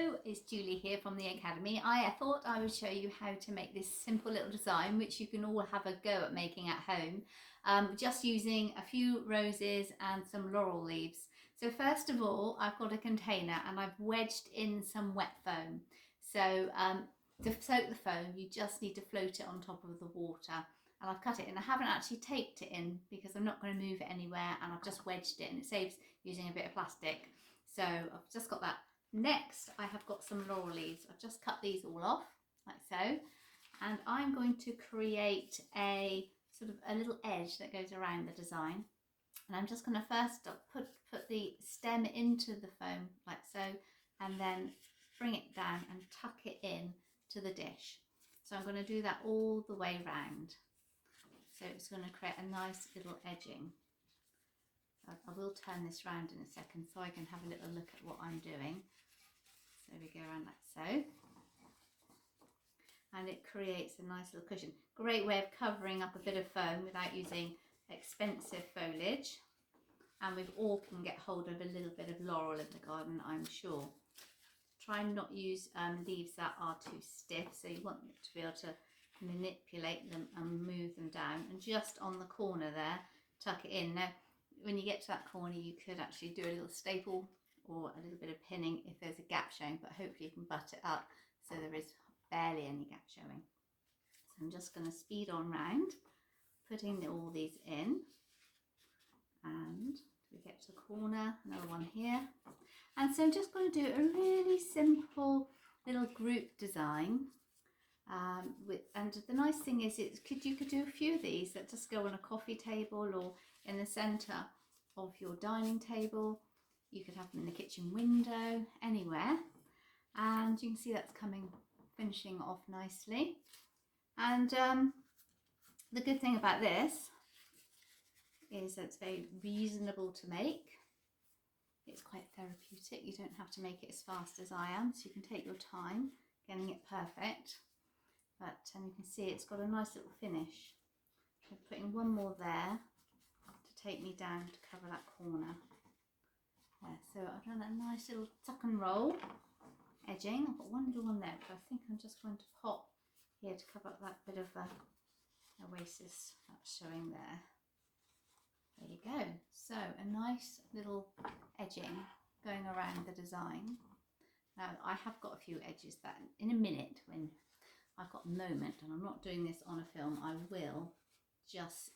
Hello, it's Julie here from the Academy. I thought I would show you how to make this simple little design which you can all have a go at making at home, just using a few roses and some laurel leaves. So first of all, I've got a container and I've wedged in some wet foam. So to soak the foam, you just need to float it on top of the water. And I've cut it in. I haven't actually taped it in because I'm not going to move it anywhere, and I've just wedged it and it saves using a bit of plastic. So I've just got that. Next, I have got some laurel leaves. I've just cut these all off like so, and I'm going to create a sort of a little edge that goes around the design. And I'm just going to first put the stem into the foam like so, and then bring it down and tuck it in to the dish. So I'm going to do that all the way round. So it's going to create a nice little edging. I will turn this round in a second so I can have a little look at what I'm doing. So we go around like so. And it creates a nice little cushion. Great way of covering up a bit of foam without using expensive foliage. And we all can get hold of a little bit of laurel in the garden, I'm sure. Try and not use leaves that are too stiff, so you want to be able to manipulate them and move them down. And just on the corner there, tuck it in. Now, when you get to that corner, you could actually do a little staple or a little bit of pinning if there's a gap showing, but hopefully you can butt it up so there is barely any gap showing. So I'm just going to speed on round, putting all these in, and we get to the corner, another one here. And so I'm just going to do a really simple little group design. And the nice thing is you could do a few of these that just go on a coffee table or in the centre of your dining table. You could have them in the kitchen window, anywhere. And you can see that's finishing off nicely. And the good thing about this is that it's very reasonable to make. It's quite therapeutic. You don't have to make it as fast as I am, so you can take your time getting it perfect. But you can see it's got a nice little finish. I'm putting one more there to take me down to cover that corner. There, so I've done a nice little tuck and roll edging. I've got one little one there, but I think I'm just going to pop here to cover up that bit of oasis that's showing there. There you go. So a nice little edging going around the design. Now I have got a few edges that in a minute, when I've got a moment and I'm not doing this on a film, I will just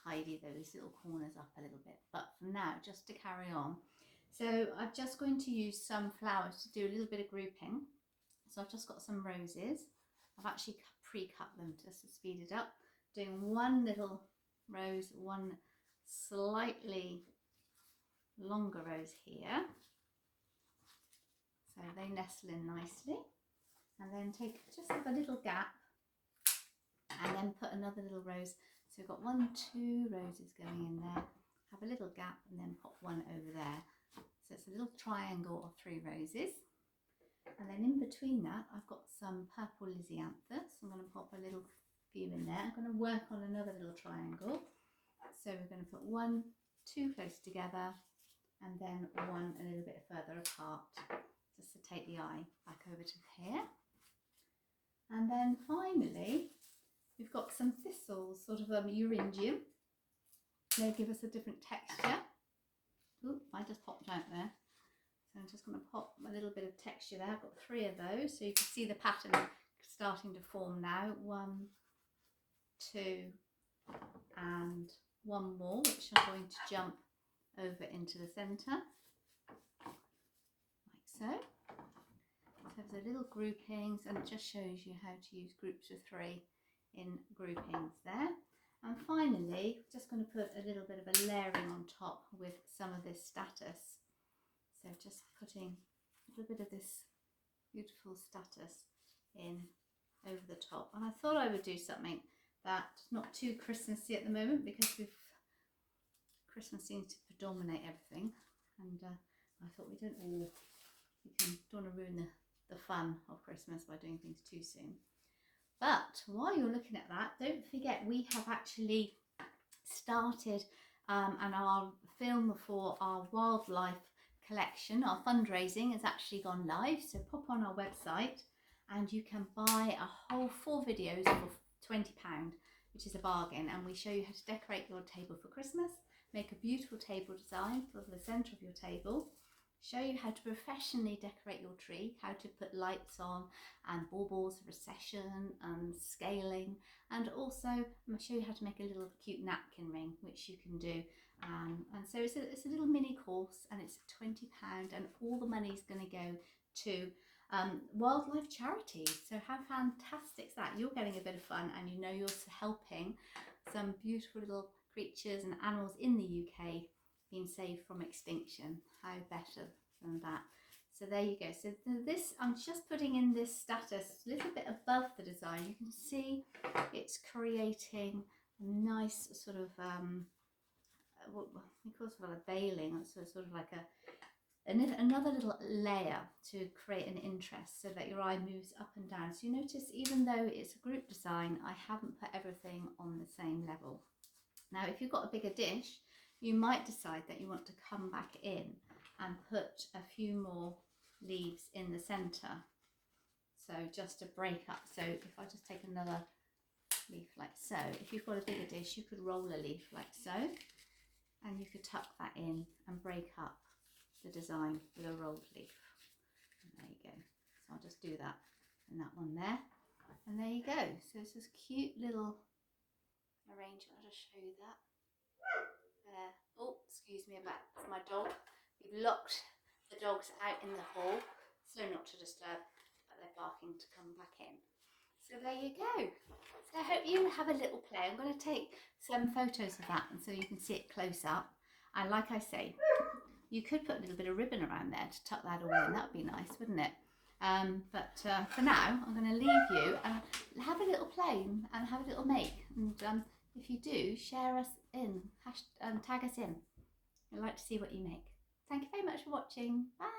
tidy those little corners up a little bit. But for now, just to carry on. So I'm just going to use some flowers to do a little bit of grouping. So I've just got some roses. I've actually pre-cut them just to speed it up. Doing one little rose, one slightly longer rose here. So they nestle in nicely. And then just have a little gap and then put another little rose. So we've got 2 roses going in there. Have a little gap and then pop one over there. So it's a little triangle of 3 roses. And then in between that, I've got some purple Lisianthus. I'm going to pop a little few in there. I'm going to work on another little triangle. So we're going to put 1, 2 close together, and then 1 a little bit further apart, just to take the eye back over to here. And then finally, we've got some thistles, sort of Eryngium. They give us a different texture. Oop, I just popped out there. So I'm just going to pop a little bit of texture there. I've got 3 of those, so you can see the pattern starting to form now. 1, 2, and 1 more, which I'm going to jump over into the centre, like so. So there's a little groupings, and it just shows you how to use groups of 3 in groupings there. And finally, just going to put a little bit of a layering on top with some of this statice. So just putting a little bit of this beautiful statice in over the top. And I thought I would do something that's not too Christmassy at the moment, because Christmas seems to predominate everything. And I thought we don't want to ruin the fun of Christmas by doing things too soon. But while you're looking at that, don't forget we have actually started and our film for our wildlife collection. Our fundraising has actually gone live, so pop on our website and you can buy a whole 4 videos for £20, which is a bargain, and we show you how to decorate your table for Christmas, make a beautiful table design for the centre of your table, show you how to professionally decorate your tree, how to put lights on and baubles, recession and scaling, and also show you how to make a little cute napkin ring, which you can do. And so it's a little mini course, and it's £20, and all the money is going to go to wildlife charities. So how fantastic is that? You're getting a bit of fun, and you know you're helping some beautiful little creatures and animals in the UK being saved from extinction. How better than that? So there you go. So this, I'm just putting in this status a little bit above the design. You can see it's creating a nice sort of what we call sort of a veiling, so sort of like another little layer to create an interest, so that your eye moves up and down. So you notice, even though it's a group design, I haven't put everything on the same level. Now, if you've got a bigger dish, you might decide that you want to come back in and put a few more leaves in the centre, so just to break up. So if I just take another leaf like so, if you've got a bigger dish, you could roll a leaf like so, and you could tuck that in and break up the design with a rolled leaf. And there you go. So I'll just do that and that one there, and there you go. So it's this cute little arrangement. I'll just show you that there. Oh, excuse me about that's my dog. We've locked the dogs out in the hall, so not to disturb, but they're barking to come back in. So there you go. So I hope you have a little play. I'm going to take some photos of that, and so you can see it close up. And like I say, you could put a little bit of ribbon around there to tuck that all in. That would be nice, wouldn't it? But for now, I'm going to leave you and have a little play and have a little make. And if you do, share us in, tag us in. I'd like to see what you make. Thank you very much for watching. Bye.